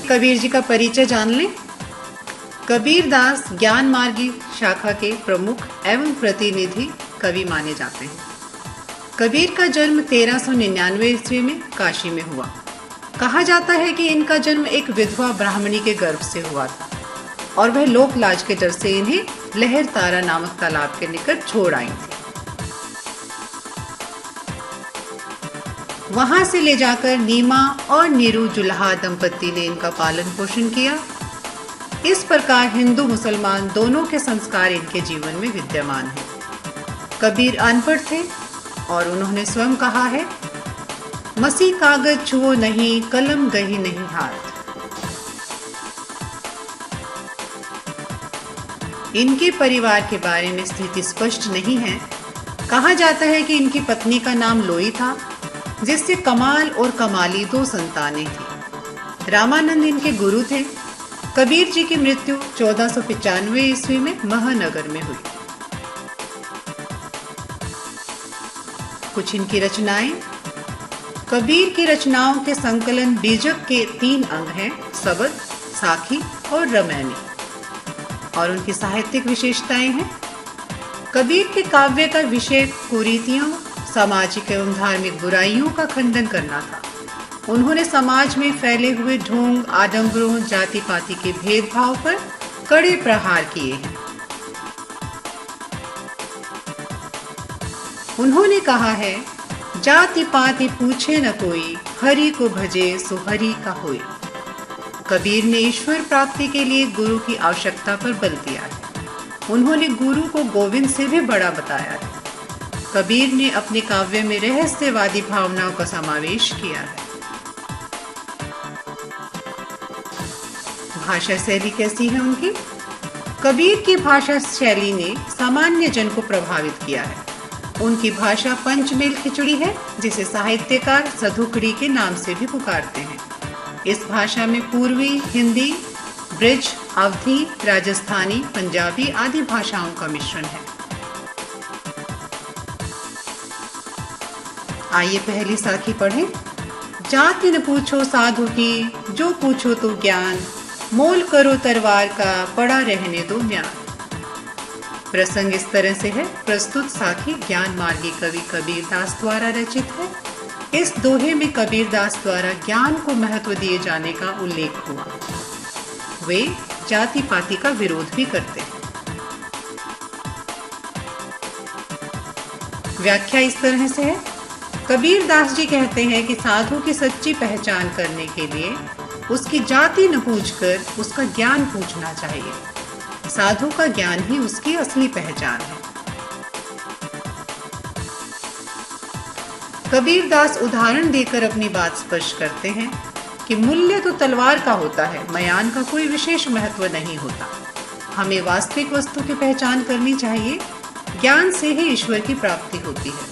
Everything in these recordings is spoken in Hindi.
कबीर जी का परिचय जान लें। कबीर दास ज्ञान मार्गी शाखा के प्रमुख एवं प्रतिनिधि कवि माने जाते हैं। कबीर का जन्म 1399 ईस्वी में काशी में हुआ। कहा जाता है कि इनका जन्म एक विधवा ब्राह्मणी के गर्भ से हुआ था और वह लोक लाज के डर से इन्हें लहर तारा नामक तालाब के निकट छोड़ आई थी। वहां से ले जाकर नीमा और नीरू जुल्हा दंपति ने इनका पालन पोषण किया। इस प्रकार हिंदू मुसलमान दोनों के संस्कार इनके जीवन में विद्यमान हैं। कबीर अनपढ़ थे और उन्होंने स्वयं कहा है, मसी कागज छुओ नहीं, कलम गही नहीं हाथ। इनके परिवार के बारे में स्थिति स्पष्ट नहीं है। कहा जाता है कि इनकी पत्नी का नाम लोई था, जिससे कमाल और कमाली 2 संतानें थी। रामानंद इनके गुरु थे। कबीर जी की मृत्यु 1495 ईस्वी में महानगर में हुई। कुछ इनकी रचनाएं। कबीर की रचनाओं के संकलन बीजक के 3 अंग हैं, सबद, साखी और रमैनी। और उनकी साहित्यिक विशेषताएं हैं। कबीर के काव्य का विषय कुरीतियों, सामाजिक एवं धार्मिक बुराइयों का खंडन करना था। उन्होंने समाज में फैले हुए ढोंग, आडंबरों, जाति पाति के भेदभाव पर कड़े प्रहार किए हैं। उन्होंने कहा है, जाति पाति पूछे न कोई, हरि को भजे सो हरि का होय। कबीर ने ईश्वर प्राप्ति के लिए गुरु की आवश्यकता पर बल दिया है। उन्होंने गुरु को गोविंद से भी बड़ा बताया है। कबीर ने अपने काव्य में रहस्यवादी भावनाओं का समावेश किया है। भाषा शैली कैसी है उनकी? कबीर की भाषा शैली ने सामान्य जन को प्रभावित किया है। उनकी भाषा पंचमेल खिचड़ी है, जिसे साहित्यकार सधुकड़ी के नाम से भी पुकारते हैं। इस भाषा में पूर्वी, हिंदी, ब्रिज, अवधी, राजस्थानी, पंजाबी आदि भाषाओं का मिश्रण है। आइए पहली साखी पढ़ें। जाति न पूछो साधु की, जो पूछो तो ज्ञान, मोल करो तरवार का, पड़ा रहने दो म्यान। प्रसंग इस तरह से है। प्रस्तुत साखी ज्ञान मार्गी कवि कबीर दास द्वारा रचित है। इस दोहे में कबीर दास द्वारा ज्ञान को महत्व दिए जाने का उल्लेख हुआ। वे जाति पाति का विरोध भी करते हैं। व्याख्या इस तरह से है। कबीर दास जी कहते हैं कि साधु की सच्ची पहचान करने के लिए उसकी जाति न पूछकर उसका ज्ञान पूछना चाहिए। साधु का ज्ञान ही उसकी असली पहचान है। कबीर दास उदाहरण देकर अपनी बात स्पष्ट करते हैं कि मूल्य तो तलवार का होता है, मयान का कोई विशेष महत्व नहीं होता। हमें वास्तविक वस्तु की पहचान करनी चाहिए। ज्ञान से ही ईश्वर की प्राप्ति होती है।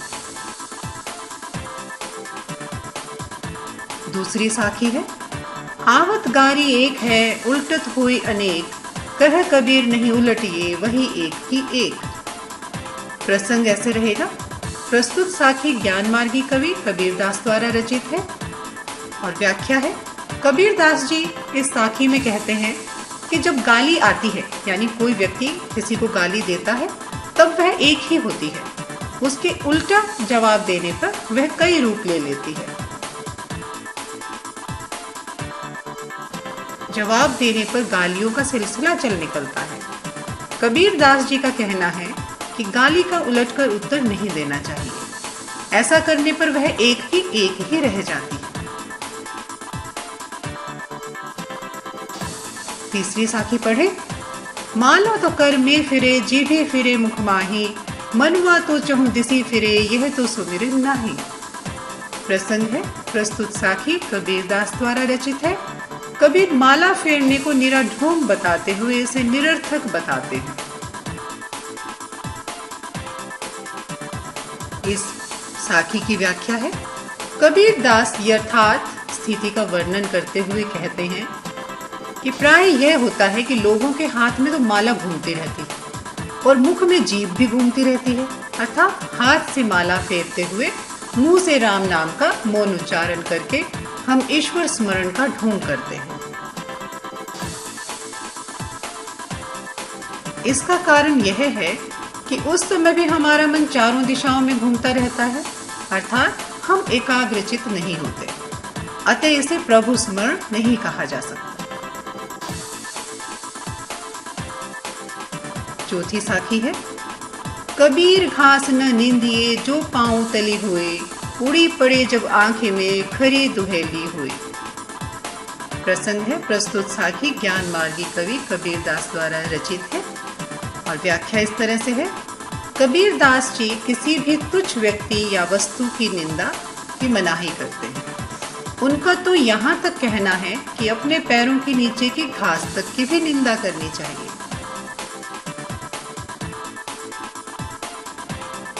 दूसरी साखी है। आवत गारी एक है, उल्टत हुई अनेक, कह कबीर नहीं उलटिए, वही एक की एक। प्रसंग ऐसे रहेगा। प्रस्तुत साखी ज्ञान मार्गी कवि कबीर दास द्वारा रचित है। और व्याख्या है। कबीर दास जी इस साखी में कहते हैं कि जब गाली आती है, यानी कोई व्यक्ति किसी को गाली देता है, तब वह एक ही होती है। उसके उल्टा जवाब देने पर वह कई रूप ले लेती है। जवाब देने पर गालियों का सिलसिला चल निकलता है। कबीर दास जी का कहना है कि गाली का उलटकर उत्तर नहीं देना चाहिए। ऐसा करने पर वह एक ही रह जाती है। तीसरी साखी पढ़े। माला तो कर में फिरे, जीभे फिरे मुख माही, मनुआ तो चहुं दिसी फिरे, यह तो सुमिरन नाही। प्रसंग है। प्रस्तुत साखी कबीर दास द्वारा रचित है। कबीर माला फेरने को निरा ढोंग बताते हुए इसे निरर्थक बताते हैं। इस साखी की व्याख्या है। कबीर दास यथार्थ स्थिति का वर्णन करते हुए कहते हैं कि प्राय यह होता है कि लोगों के हाथ में तो माला घूमती रहती है और मुख में जीभ भी घूमती रहती है, अर्थात हाथ से माला फेरते हुए मुंह से राम नाम का मौन उच्चारण करके हम ईश्वर स्मरण का ढोंग करते हैं। इसका कारण यह है कि उस समय भी हमारा मन चारों दिशाओं में घूमता रहता है, अर्थात हम एकाग्रचित नहीं होते। अतः इसे प्रभु स्मरण नहीं कहा जा सकता। चौथी साखी है, कबीर घास न नींदिए जो पाँव तले हुए, उड़ी पड़े जब आंखें में खरी दुहेली हुई। प्रसंग है प्रस्तुत साखी ज्ञान मार्गी कवि कबीर दास द्वारा रचित है और व्याख्या इस तरह से है। कबीर दास जी किसी भी तुच्छ व्यक्ति या वस्तु की निंदा की मनाही करते हैं। उनका तो यहाँ तक कहना है कि अपने पैरों के नीचे की घास तक की भी निंदा करनी चाहिए।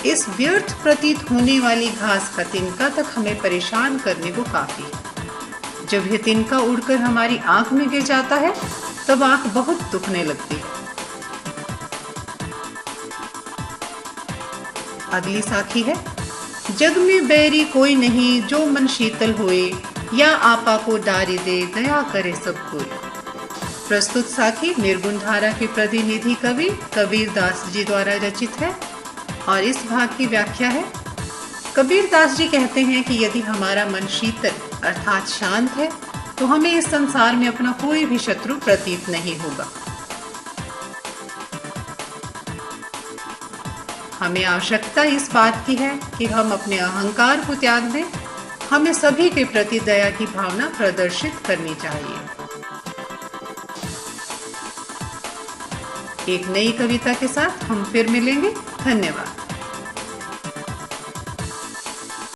इस व्यर्थ प्रतीत होने वाली घास का तिनका तक हमें परेशान करने को काफी है। जब यह तिनका उड़कर हमारी आंख में गिर जाता है तब आंख बहुत दुखने लगती है। अगली साखी है, जग में बैरी कोई नहीं जो मन शीतल होए, या आपा को डारी दे दया करे सब कोई। प्रस्तुत साखी निर्गुण धारा के प्रतिनिधि कवि कबीर दास जी द्वारा रचित है और इस भाग की व्याख्या है। कबीर दास जी कहते हैं कि यदि हमारा मन शीतल अर्थात शांत है तो हमें इस संसार में अपना कोई भी शत्रु प्रतीत नहीं होगा। हमें आवश्यकता इस बात की है कि हम अपने अहंकार को त्याग दें। हमें सभी के प्रति दया की भावना प्रदर्शित करनी चाहिए। एक नई कविता के साथ हम फिर मिलेंगे। धन्यवाद।